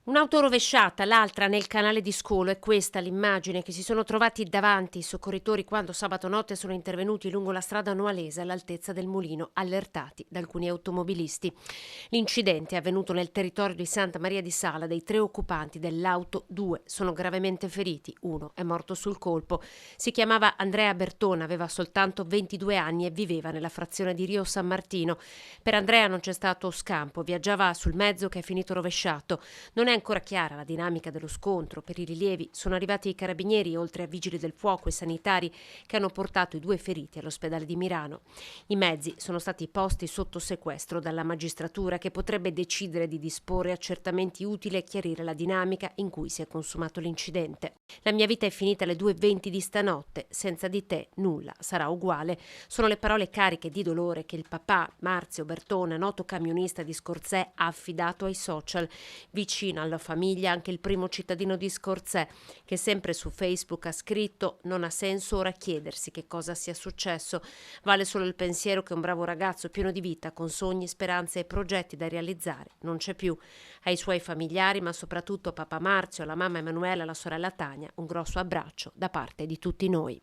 Un'auto rovesciata, l'altra nel canale di Scolo. È questa l'immagine che si sono trovati davanti i soccorritori quando sabato notte sono intervenuti lungo la strada Noalese all'altezza del mulino, allertati da alcuni automobilisti. L'incidente è avvenuto nel territorio di Santa Maria di Sala. Dei 3 occupanti dell'auto, 2 sono gravemente feriti, uno è morto sul colpo. Si chiamava Andrea Bertone, aveva soltanto 22 anni e viveva nella frazione di Rio San Martino. Per Andrea non c'è stato scampo, viaggiava sul mezzo che è finito rovesciato. Non è ancora chiara la dinamica dello scontro. Per i rilievi sono arrivati i carabinieri, oltre a vigili del fuoco e sanitari, che hanno portato i 2 feriti all'ospedale di Milano. I mezzi sono stati posti sotto sequestro dalla magistratura, che potrebbe decidere di disporre accertamenti utili a chiarire la dinamica in cui si è consumato l'incidente. La mia vita è finita alle 2:20 di stanotte, senza di te nulla sarà uguale. Sono le parole cariche di dolore che il papà Marzio Bertone, noto camionista di Scorzè, ha affidato ai social. Vicino alla famiglia anche il primo cittadino di Scorzè, che sempre su Facebook ha scritto: non ha senso ora chiedersi che cosa sia successo, vale solo il pensiero che un bravo ragazzo pieno di vita, con sogni, speranze e progetti da realizzare, non c'è più. Ai suoi familiari, ma soprattutto a papà Marzio, alla mamma Emanuela, alla sorella Tania, un grosso abbraccio da parte di tutti noi.